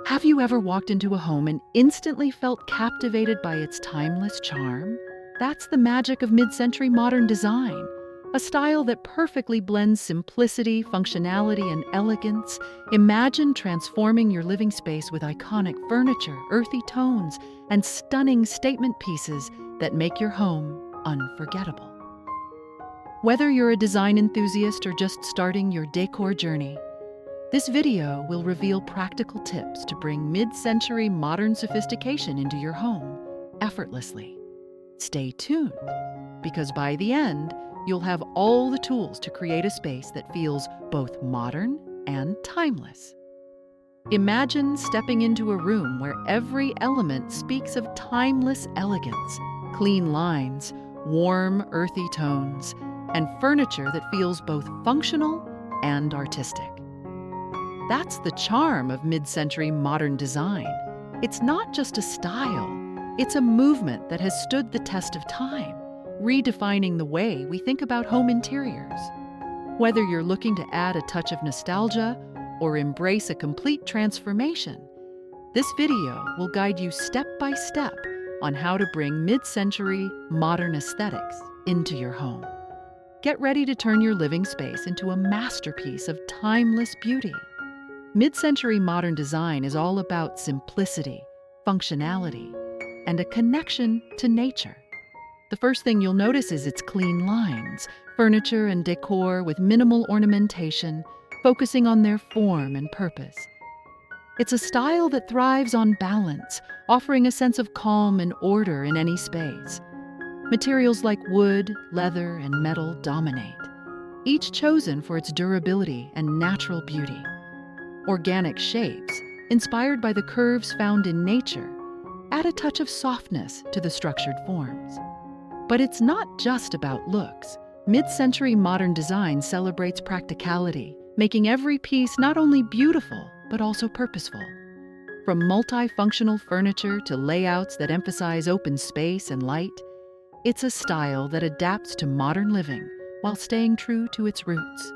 Have you ever walked into a home and instantly felt captivated by its timeless charm? That's the magic of mid-century modern design, a style that perfectly blends simplicity, functionality, and elegance. Imagine transforming your living space with iconic furniture, earthy tones, and stunning statement pieces that make your home unforgettable. Whether you're a design enthusiast or just starting your decor journey, this video will reveal practical tips to bring mid-century modern sophistication into your home effortlessly. Stay tuned, because by the end, you'll have all the tools to create a space that feels both modern and timeless. Imagine stepping into a room where every element speaks of timeless elegance, clean lines, warm, earthy tones, and furniture that feels both functional and artistic. That's the charm of mid-century modern design. It's not just a style, it's a movement that has stood the test of time, redefining the way we think about home interiors. Whether you're looking to add a touch of nostalgia or embrace a complete transformation, this video will guide you step by step on how to bring mid-century modern aesthetics into your home. Get ready to turn your living space into a masterpiece of timeless beauty. Mid-century modern design is all about simplicity, functionality, and a connection to nature. The first thing you'll notice is its clean lines, furniture and decor with minimal ornamentation, focusing on their form and purpose. It's a style that thrives on balance, offering a sense of calm and order in any space. Materials like wood, leather, and metal dominate, each chosen for its durability and natural beauty. Organic shapes, inspired by the curves found in nature, add a touch of softness to the structured forms. But it's not just about looks. Mid-century modern design celebrates practicality, making every piece not only beautiful, but also purposeful. From multifunctional furniture to layouts that emphasize open space and light, it's a style that adapts to modern living while staying true to its roots.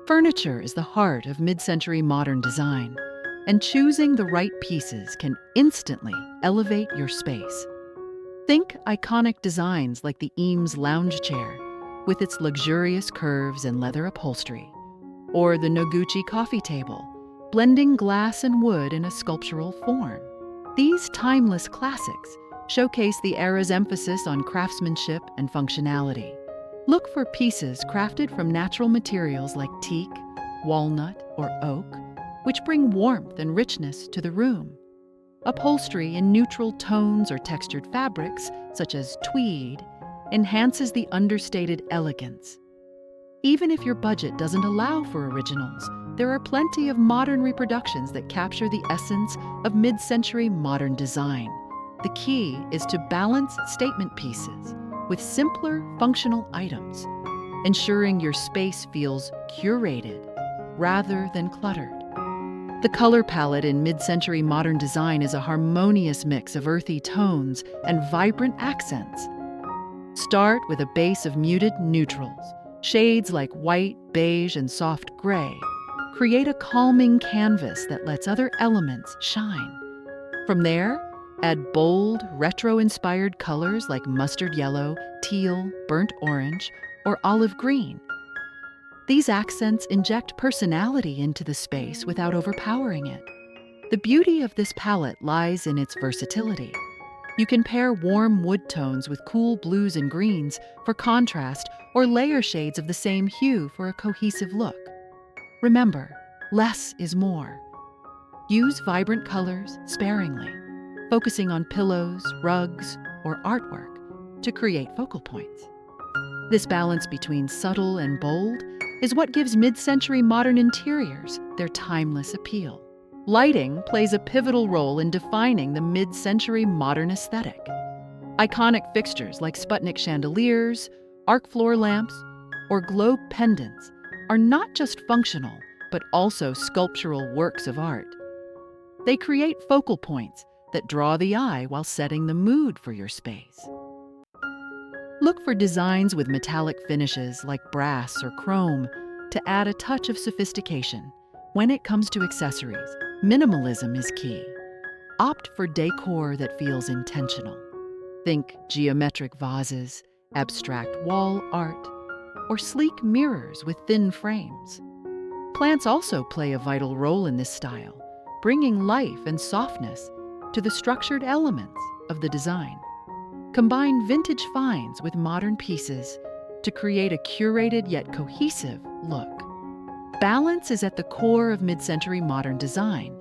Furniture is the heart of mid-century modern design, and choosing the right pieces can instantly elevate your space. Think iconic designs like the Eames lounge chair, with its luxurious curves and leather upholstery, or the Noguchi coffee table, blending glass and wood in a sculptural form. These timeless classics showcase the era's emphasis on craftsmanship and functionality. Look for pieces crafted from natural materials like teak, walnut, or oak, which bring warmth and richness to the room. Upholstery in neutral tones or textured fabrics, such as tweed, enhances the understated elegance. Even if your budget doesn't allow for originals, there are plenty of modern reproductions that capture the essence of mid-century modern design. The key is to balance statement pieces with simpler, functional items, ensuring your space feels curated rather than cluttered. The color palette in mid-century modern design is a harmonious mix of earthy tones and vibrant accents. Start with a base of muted neutrals. Shades like white, beige, and soft gray create a calming canvas that lets other elements shine. From there, add bold, retro-inspired colors like mustard yellow, teal, burnt orange, or olive green. These accents inject personality into the space without overpowering it. The beauty of this palette lies in its versatility. You can pair warm wood tones with cool blues and greens for contrast, or layer shades of the same hue for a cohesive look. Remember, less is more. Use vibrant colors sparingly, focusing on pillows, rugs, or artwork to create focal points. This balance between subtle and bold is what gives mid-century modern interiors their timeless appeal. Lighting plays a pivotal role in defining the mid-century modern aesthetic. Iconic fixtures like Sputnik chandeliers, arc floor lamps, or globe pendants are not just functional, but also sculptural works of art. They create focal points that draw the eye while setting the mood for your space. Look for designs with metallic finishes like brass or chrome to add a touch of sophistication. When it comes to accessories, Minimalism is key. Opt for decor that feels intentional. Think geometric vases, abstract wall art, or sleek mirrors with thin frames. Plants also play a vital role in this style, bringing life and softness to the structured elements of the design. Combine vintage finds with modern pieces to create a curated yet cohesive look. Balance is at the core of mid-century modern design,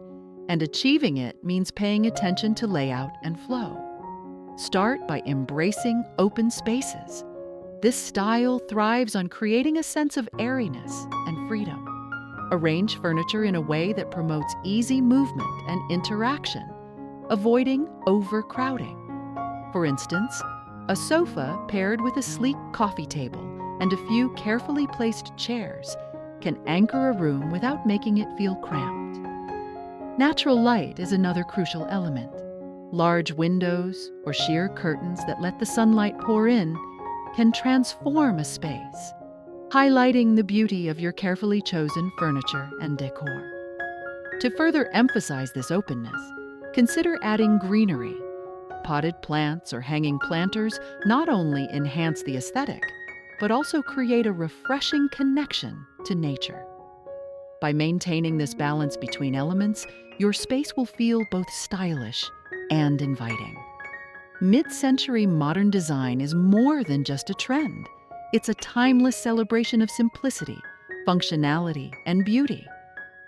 and achieving it means paying attention to layout and flow. Start by embracing open spaces. This style thrives on creating a sense of airiness and freedom. Arrange furniture in a way that promotes easy movement and interaction, avoiding overcrowding. For instance, a sofa paired with a sleek coffee table and a few carefully placed chairs can anchor a room without making it feel cramped. Natural light is another crucial element. Large windows or sheer curtains that let the sunlight pour in can transform a space, highlighting the beauty of your carefully chosen furniture and decor. To further emphasize this openness, consider adding greenery. Potted plants or hanging planters not only enhance the aesthetic, but also create a refreshing connection to nature. By maintaining this balance between elements, your space will feel both stylish and inviting. Mid-century modern design is more than just a trend. It's a timeless celebration of simplicity, functionality, and beauty.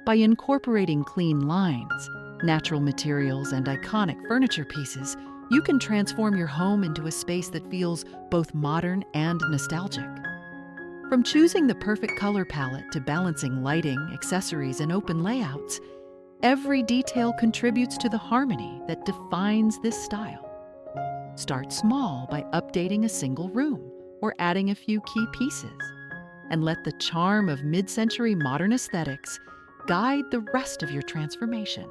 By incorporating clean lines, natural materials, and iconic furniture pieces, you can transform your home into a space that feels both modern and nostalgic. From choosing the perfect color palette to balancing lighting, accessories, and open layouts, every detail contributes to the harmony that defines this style. Start small by updating a single room or adding a few key pieces, and let the charm of mid-century modern aesthetics guide the rest of your transformation.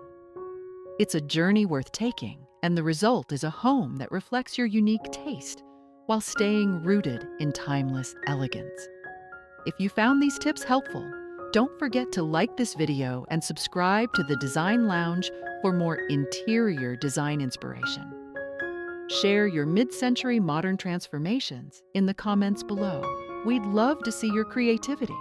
It's a journey worth taking, and the result is a home that reflects your unique taste while staying rooted in timeless elegance. If you found these tips helpful, don't forget to like this video and subscribe to the Design Lounge for more interior design inspiration. Share your mid-century modern transformations in the comments below. We'd love to see your creativity.